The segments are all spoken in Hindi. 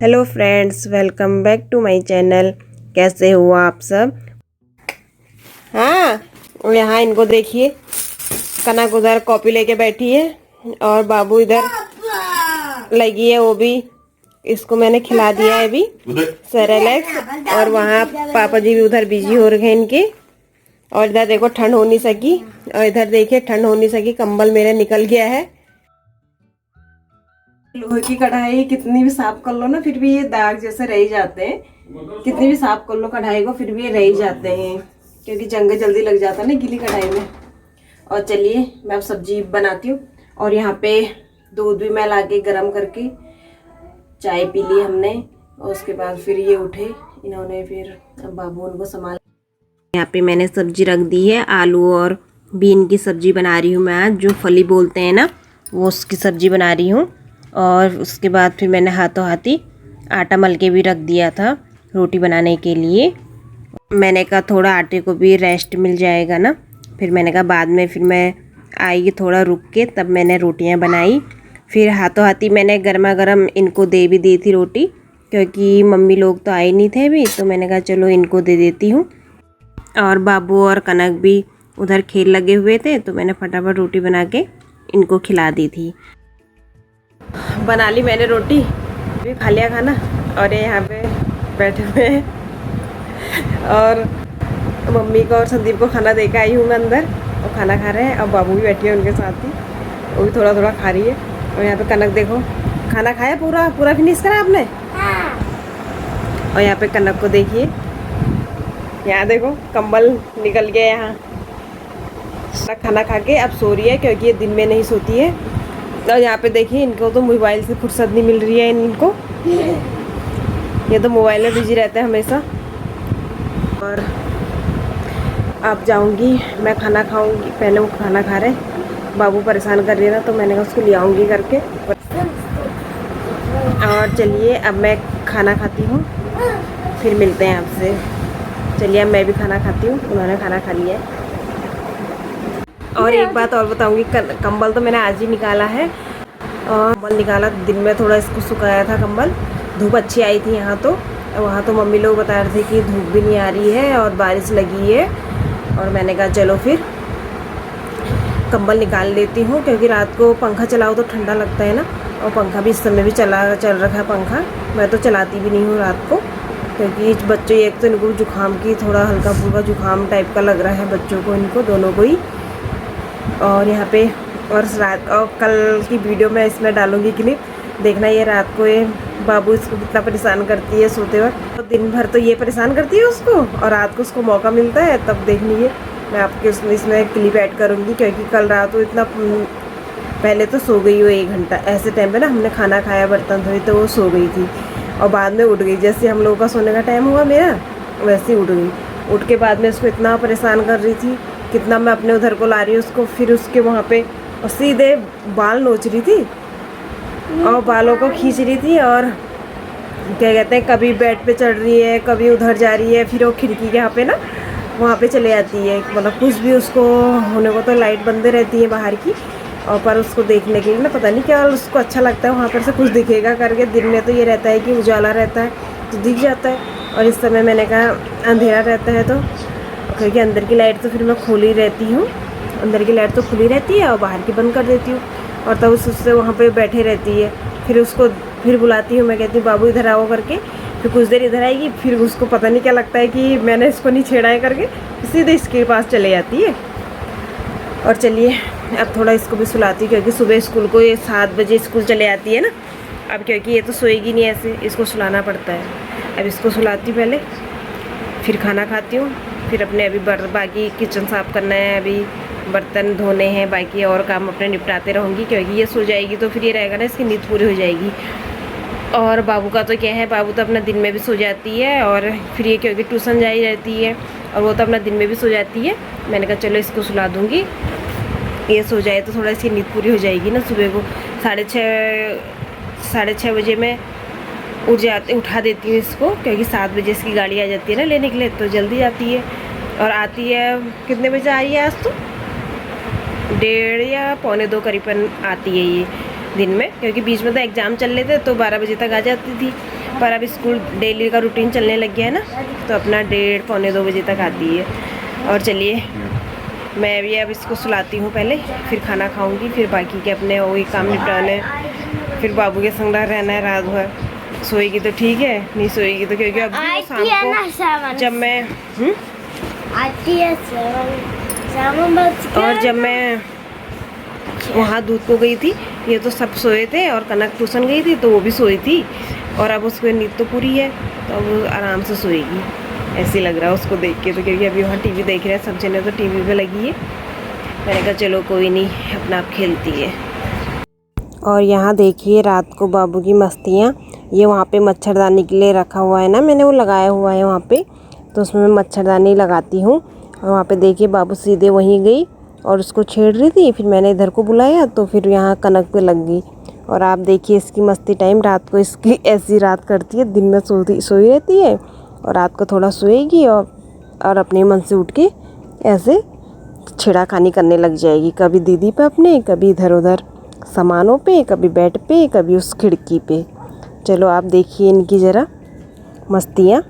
Hello friends, welcome back to my channel. कैसे हो आप सब? हाँ, यहाँ इनको देखिए, कनक उधर कॉपी लेके बैठी है और बाबू इधर लगी है। वो भी इसको मैंने खिला दिया है अभी सेरेलैक्स। और वहाँ पापा जी भी उधर बिजी हो रहे हैं इनके। और इधर देखो ठंड हो नहीं सकी, और इधर देखिए ठंड हो नहीं सकी, कंबल मेरे निकल गया है। लोहे की कढ़ाई कितनी भी साफ कर लो ना, फिर भी ये दाग जैसे रह ही जाते हैं। कितनी भी साफ कर लो कढ़ाई को, फिर भी ये रह ही जाते हैं, क्योंकि जंग जल्दी लग जाता है ना गीली कढ़ाई में। और चलिए मैं अब सब्जी बनाती हूँ। और यहाँ पे दूध भी मैं लाके गर्म करके चाय पी ली हमने। और उसके बाद फिर ये उठे इन्होंने, फिर अब बाबू उनको संभाल। यहाँ पे मैंने सब्जी रख दी है, आलू और बीन की सब्जी बना रही हूँ मैं आज, जो फली बोलते हैं ना, वो उसकी सब्जी बना रही हूँ। और उसके बाद फिर मैंने हाथों हाथी आटा मल के भी रख दिया था रोटी बनाने के लिए। मैंने कहा थोड़ा आटे को भी रेस्ट मिल जाएगा ना, फिर मैंने कहा बाद में फिर मैं आएगी थोड़ा रुक के, तब मैंने रोटियां बनाई। फिर हाथों हाथी मैंने गर्मा गर्म इनको दे भी दी थी रोटी, क्योंकि मम्मी लोग तो आए नहीं थे अभी, तो मैंने कहा चलो इनको दे देती हूँ। और बाबू और कनक भी उधर खेल लगे हुए थे, तो मैंने फटाफट रोटी बना के इनको खिला दी थी। बना ली मैंने रोटी, भी खा लिया खाना। और ये यहाँ पे बैठे हुए हैं, और मम्मी को और संदीप को खाना देकर आई हूँ मैं अंदर, और खाना खा रहे हैं। और बाबू भी बैठी है उनके साथ ही, वो भी थोड़ा थोड़ा खा रही है। और यहाँ पे कनक देखो, खाना खाया पूरा पूरा फिनिश करा आपने? और यहाँ पे कनक को देखिए, यहाँ देखो कंबल निकल गया यहाँ। खाना खा के अब सो रही है, क्योंकि ये दिन में नहीं सोती है। और यहाँ पे देखिए इनको तो मोबाइल से फुर्सत नहीं मिल रही है इनको, ये तो मोबाइल में बिजी रहते हैं हमेशा। और अब जाऊंगी मैं खाना खाऊंगी, पहले वो खाना खा रहे, बाबू परेशान कर रही है ना, तो मैंने कहा उसको ले आऊँगी करके। और चलिए अब मैं खाना खाती हूँ, फिर मिलते हैं आपसे। चलिए अब मैं भी खाना खाती हूँ, उन्होंने खाना खा लिया है। और एक बात और बताऊंगी, कंबल तो मैंने आज ही निकाला है। और कंबल निकाला दिन में, थोड़ा इसको सुखाया था कंबल, धूप अच्छी आई थी यहाँ तो। वहाँ तो मम्मी लोग बता रहे थे कि धूप भी नहीं आ रही है और बारिश लगी है। और मैंने कहा चलो फिर कंबल निकाल लेती हूँ, क्योंकि रात को पंखा चलाओ तो ठंडा लगता है ना। और पंखा भी इस समय भी चल रखा है पंखा, मैं तो चलाती भी नहीं हूँ रात को, क्योंकि बच्चों एक तो इनको जुकाम की, थोड़ा हल्का फुल्का जुकाम टाइप का लग रहा है बच्चों को, इनको दोनों को ही। और यहाँ पे और रात और कल की वीडियो मैं इसमें डालूंगी क्लिप, देखना। ये रात को ये बाबू इसको कितना परेशान करती है सोते वक्त, तो दिन भर तो ये परेशान करती है उसको, और रात को उसको मौका मिलता है तब देखनी है। मैं आपके इसमें क्लिप ऐड करूँगी, क्योंकि कल रात को इतना पहले तो सो गई वो 1 घंटा ऐसे टाइम पे ना, हमने खाना खाया बर्तन धोए तो वो सो गई थी। और बाद में उठ गई, जैसे हम लोगों का सोने का टाइम हुआ मेरा, वैसे ही उठ गई। उठ के बाद में उसको इतना परेशान कर रही थी, कितना मैं अपने उधर को ला रही हूँ उसको, फिर उसके वहाँ पे और सीधे बाल नोच रही थी और बालों को खींच रही थी। और क्या कहते हैं, कभी बेड पे चढ़ रही है, कभी उधर जा रही है, फिर वो खिड़की के यहाँ पे ना, वहाँ पे चले जाती है। मतलब कुछ भी उसको होने को तो लाइट बंद रहती है बाहर की, और पर उसको देखने के लिए ना पता नहीं क्या उसको अच्छा लगता है, वहाँ पर से कुछ दिखेगा करके। दिन में तो ये रहता है कि उजाला रहता है तो दिख जाता है, और इस समय मैंने कहा अंधेरा रहता है, तो क्योंकि अंदर की लाइट तो फिर मैं खुली रहती हूँ, अंदर की लाइट तो खुली रहती है और बाहर की बंद कर देती हूँ। और तब उससे वहाँ पे बैठे रहती है, फिर उसको फिर बुलाती हूँ, मैं कहती हूँ बाबू इधर आओ करके, फिर कुछ देर इधर आएगी, फिर उसको पता नहीं क्या लगता है कि मैंने इसको नहीं छेड़ा है करके, सीधे इसके पास चले जाती है। और चलिए अब थोड़ा इसको भी सुलाती हूँ, क्योंकि सुबह स्कूल को ये 7 बजे स्कूल चले आती है ना अब, क्योंकि ये तो सोएगी नहीं ऐसे, इसको सुलाना पड़ता है। अब इसको सुलाती हूँ पहले, फिर खाना खाती हूँ, फिर अपने अभी बाकी किचन साफ़ करना है, अभी बर्तन धोने हैं, बाकी और काम अपने निपटाते रहूँगी, क्योंकि ये सो जाएगी तो फिर ये रहेगा ना, इसकी नींद पूरी हो जाएगी। और बाबू का तो क्या है, बाबू तो अपना दिन में भी सो जाती है, और फिर ये क्योंकि ट्यूशन जाई रहती है, और वो तो अपना दिन में भी सो जाती है। मैंने कहा चलो इसको सुला दूँगी, ये सो जाए तो थोड़ा इसकी नींद पूरी हो जाएगी ना। सुबह को 6:30 बजे मैं उठा देती हूँ इसको, क्योंकि 7 बजे इसकी गाड़ी आ जाती है ना लेने के लिए, तो जल्दी जाती है। और आती है कितने बजे आई है आज तो, 1:30 या 1:45 करीबन आती है ये दिन में, क्योंकि बीच में तो एग्ज़ाम चल रहे थे तो 12 बजे तक आ जाती थी। पर अब स्कूल डेली का रूटीन चलने लग गया है ना, तो अपना 1:30 पौने 2 बजे तक आती है। और चलिए मैं भी अब इसको सुलाती हूँ पहले, फिर खाना खाऊंगी, फिर बाकी के अपने वही काम निपटाने, फिर बाबू के संग रहना है रात भर। सोएगी तो ठीक है, नहीं सोएगी तो, क्योंकि अब भी शाम को जब मैं आती है 7 बज, और जब मैं वहाँ दूध को गई थी, ये तो सब सोए थे, और कनक ट्यूशन गई थी तो वो भी सोई थी, और अब उसको नींद तो पूरी है, तो अब वो आराम से सोएगी, ऐसे लग रहा है उसको देख के। तो क्योंकि अभी वहाँ टीवी देख रहे हैं सब जने, तो टीवी पे लगी है। मैंने कहा चलो कोई नहीं, अपना आप खेलती है। और यहाँ देखिए रात को बाबू की मस्तियाँ, ये वहाँ पे मच्छरदानी के लिए रखा हुआ है ना, मैंने वो लगाया हुआ है वहाँ पे, तो उसमें मैं मच्छरदानी लगाती हूँ। और वहाँ पे देखिए बाबू सीधे वहीं गई और उसको छेड़ रही थी, फिर मैंने इधर को बुलाया तो फिर यहाँ कनक पे लग गई। और आप देखिए इसकी मस्ती टाइम, रात को इसकी ऐसी रात करती है, दिन में सोई रहती है और रात को थोड़ा सोएगी और अपने मन से उठ के ऐसे छेड़ाखानी करने लग जाएगी, कभी दीदी पे अपने, कभी इधर उधर सामानों पे, कभी बेड पे, कभी उस खिड़की पे। चलो आप देखिए इनकी ज़रा मस्तियाँ।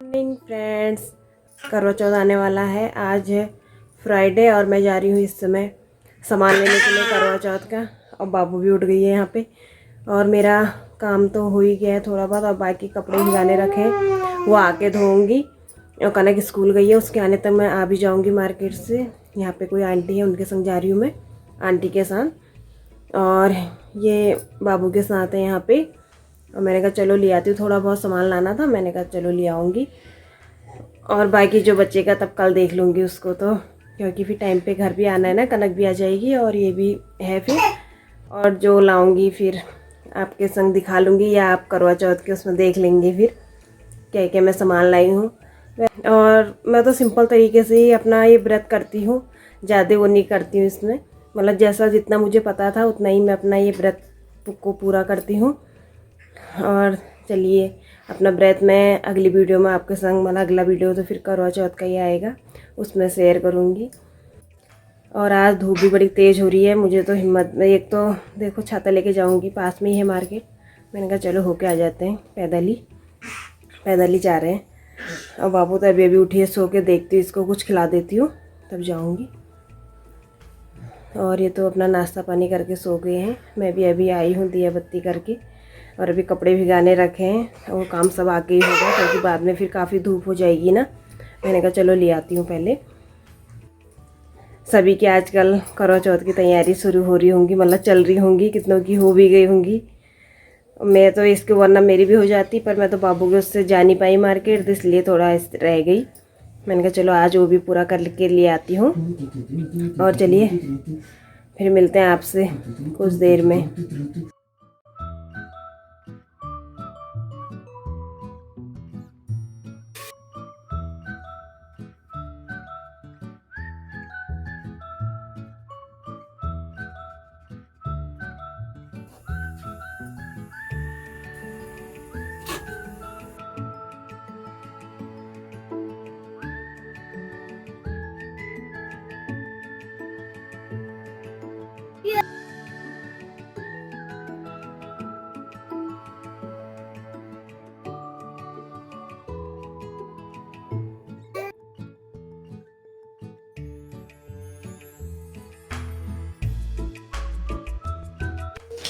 मॉर्निंग फ्रेंड्स, करवा चौथ आने वाला है, आज है फ्राइडे और मैं जा रही हूँ इस समय सामान लेने के लिए करवा चौथ का। और बाबू भी उठ गई है यहाँ पे, और मेरा काम तो हो ही गया है थोड़ा बहुत, और बाकी कपड़े भिगाने रखे हैं वो आके धोऊंगी। और कनक स्कूल गई है, उसके आने तक मैं आ भी जाऊँगी मार्केट से। यहाँ पे कोई आंटी है, उनके संग जा रही हूँ मैं, आंटी के साथ। और ये बाबू के साथ है यहाँ पे, और मैंने कहा चलो ले आती हूँ, थोड़ा बहुत सामान लाना था, मैंने कहा चलो ले आऊँगी। और बाकी जो बच्चे का तब कल देख लूँगी उसको, तो क्योंकि फिर टाइम पे घर भी आना है ना, कनक भी आ जाएगी और ये भी है फिर। और जो लाऊंगी फिर आपके संग दिखा लूँगी, या आप करवा चौथ के उसमें देख लेंगे फिर क्या क्या मैं सामान लाई हूँ। और मैं तो सिंपल तरीके से ही अपना ये व्रत करती हूँ, ज़्यादा वो नहीं करती हूँ इसमें, मतलब जैसा जितना मुझे पता था उतना ही मैं अपना ये व्रत को पूरा करती हूँ। और चलिए अपना व्रत मैं अगली वीडियो में आपके संग, मतलब अगला वीडियो तो फिर करवा चौथ का ही आएगा, उसमें शेयर करूँगी। और आज धूप भी बड़ी तेज़ हो रही है, मुझे तो हिम्मत में, एक तो देखो छाता लेके जाऊँगी, पास में ही है मार्केट, मैंने कहा चलो होके आ जाते हैं, पैदल ही जा रहे हैं। और बाबू तो अभी अभी उठी है सो के, देखती हूँ इसको कुछ खिला देती हूँ तब जाऊँगी। और ये तो अपना नाश्ता पानी करके सो गए हैं, मैं भी अभी आई हूँ दिया बत्ती करके, और अभी कपड़े भिगाने रखे हैं, और काम सब आके ही होगा क्योंकि बाद में फिर काफ़ी धूप हो जाएगी ना। मैंने कहा चलो ले आती हूँ पहले। सभी की आजकल करवा चौथ की तैयारी शुरू हो रही होंगी, मतलब चल रही होंगी, कितनों की हो भी गई होंगी। मैं तो इसके वरना मेरी भी हो जाती, पर मैं तो बाबू के उससे जा नहीं पाई मार्केट, इसलिए थोड़ा रह गई। मैंने कहा चलो आज वो भी पूरा कर के लिए आती हूँ। और चलिए फिर मिलते हैं आपसे कुछ देर में।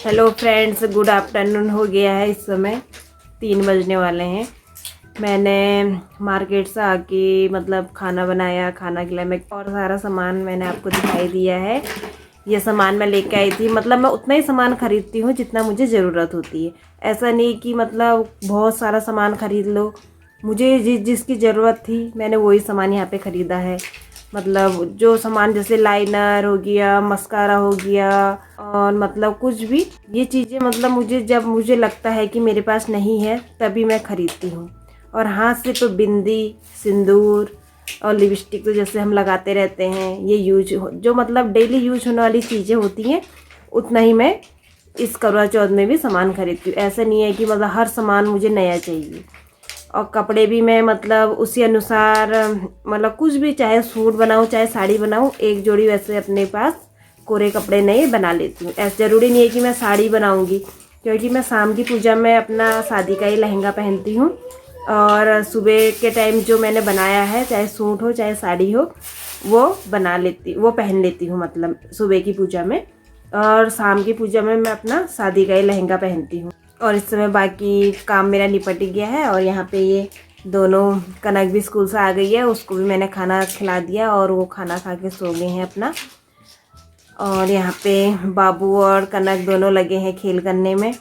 हेलो फ्रेंड्स, गुड आफ्टरनून हो गया है। इस समय 3 बजने वाले हैं। मैंने मार्केट से आके मतलब खाना बनाया, खाना खिलाया। मैं और सारा सामान मैंने आपको दिखाई दिया है। ये सामान मैं लेके आई थी। मतलब मैं उतना ही सामान खरीदती हूँ जितना मुझे ज़रूरत होती है। ऐसा नहीं कि मतलब बहुत सारा सामान खरीद लो। मुझे जिसकी ज़रूरत थी मैंने वही सामान यहाँ पे ख़रीदा है। मतलब जो सामान जैसे लाइनर हो गया, मस्कारा हो गया, और मतलब कुछ भी ये चीज़ें मतलब मुझे जब मुझे लगता है कि मेरे पास नहीं है तभी मैं ख़रीदती हूँ। और हाथ से तो बिंदी, सिंदूर और लिपस्टिक तो जैसे हम लगाते रहते हैं, ये जो मतलब डेली यूज होने वाली चीज़ें होती हैं उतना ही मैं इस करवा चौथ में भी सामान खरीदती हूँ। ऐसा नहीं है कि मतलब हर सामान मुझे नया चाहिए। और कपड़े भी मैं मतलब उसी अनुसार मतलब कुछ भी, चाहे सूट बनाऊँ चाहे साड़ी बनाऊँ, एक जोड़ी वैसे अपने पास कोरे कपड़े नए बना लेती हूँ। ऐसा ज़रूरी नहीं है कि मैं साड़ी बनाऊँगी, क्योंकि मैं शाम की पूजा में अपना शादी का ही लहंगा पहनती हूँ। और सुबह के टाइम जो मैंने बनाया है, चाहे सूट हो चाहे साड़ी हो, वो पहन लेती हूँ मतलब सुबह की पूजा में। और शाम की पूजा में मैं अपना शादी का ही लहंगा पहनती हूँ। और इस समय बाकी काम मेरा निपट गया है। और यहाँ पे ये दोनों, कनक भी स्कूल से आ गई है, उसको भी मैंने खाना खिला दिया और वो खाना खा के सो गए हैं अपना। और यहाँ पे बाबू और कनक दोनों लगे हैं खेल करने में।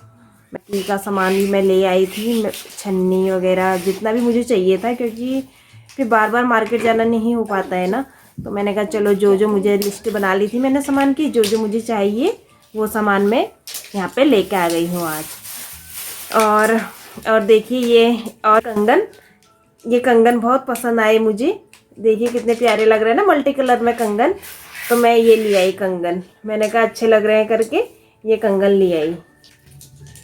टी का सामान भी मैं ले आई थी, छन्नी वगैरह जितना भी मुझे चाहिए था, क्योंकि फिर बार बार मार्केट जाना नहीं हो पाता है ना। तो मैंने कहा चलो जो जो मुझे लिस्ट बना ली थी मैंने सामान की, जो जो मुझे चाहिए वो सामान मैं यहाँ पे लेके आ गई हूँ आज। और देखिए ये और कंगन, ये कंगन बहुत पसंद आए मुझे। देखिए कितने प्यारे लग रहे हैं ना मल्टी कलर में कंगन। तो मैं ये ले आई कंगन। मैंने कहा अच्छे लग रहे हैं करके ये कंगन ले आई।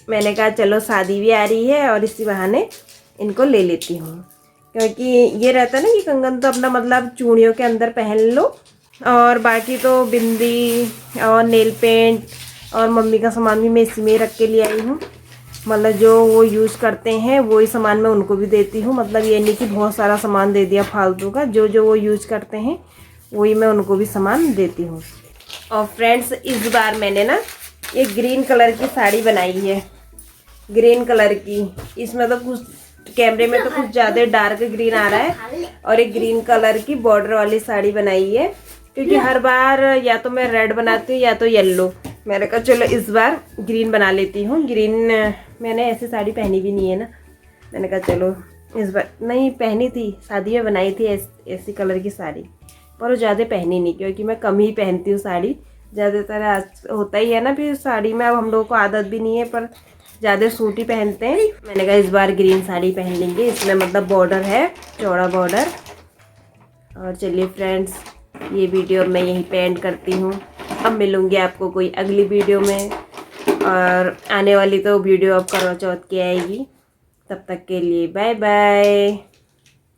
मैंने कहा चलो शादी भी आ रही है और इसी बहाने इनको ले लेती हूँ, क्योंकि ये रहता है ना कि कंगन तो अपना मतलब चूड़ियों के अंदर पहन लो, और बाकी तो बिंदी और नेल पेंट और मम्मी का सामान भी मैं इसी में रख के ले आई हूँ। मतलब जो वो यूज़ करते हैं वही सामान मैं उनको भी देती हूँ। मतलब ये नहीं कि बहुत सारा सामान दे दिया फालतू का, जो जो वो यूज़ करते हैं वही मैं उनको भी सामान देती हूँ। और फ्रेंड्स, इस बार मैंने ना ये ग्रीन कलर की साड़ी बनाई है, ग्रीन कलर की। इसमें तो कुछ कैमरे में तो कुछ ज़्यादा डार्क ग्रीन आ रहा है। और एक ग्रीन कलर की बॉर्डर वाली साड़ी बनाई है, क्योंकि हर बार या तो मैं रेड बनाती हूँ या तो येलो। मैंने कहा चलो इस बार ग्रीन बना लेती हूँ। ग्रीन मैंने ऐसी साड़ी पहनी भी नहीं है ना, मैंने कहा चलो इस बार, नहीं पहनी थी शादी में, बनाई थी ऐसी कलर की साड़ी, पर वो ज़्यादा पहनी नहीं, क्योंकि मैं कम ही पहनती हूँ साड़ी। ज़्यादातर आज होता ही है ना फिर साड़ी में, अब हम लोगों को आदत भी नहीं है, पर ज़्यादा सूट ही पहनते हैं। मैंने कहा इस बार ग्रीन साड़ी पहन लेंगे, इसमें मतलब बॉर्डर है, चौड़ा बॉर्डर। और चलिए फ्रेंड्स, ये वीडियो मैं यहीं पे एंड करती हूँ। अब मिलूँगी आपको कोई अगली वीडियो में, और आने वाली तो वीडियो अब करवा चौथ की आएगी। तब तक के लिए बाय बाय।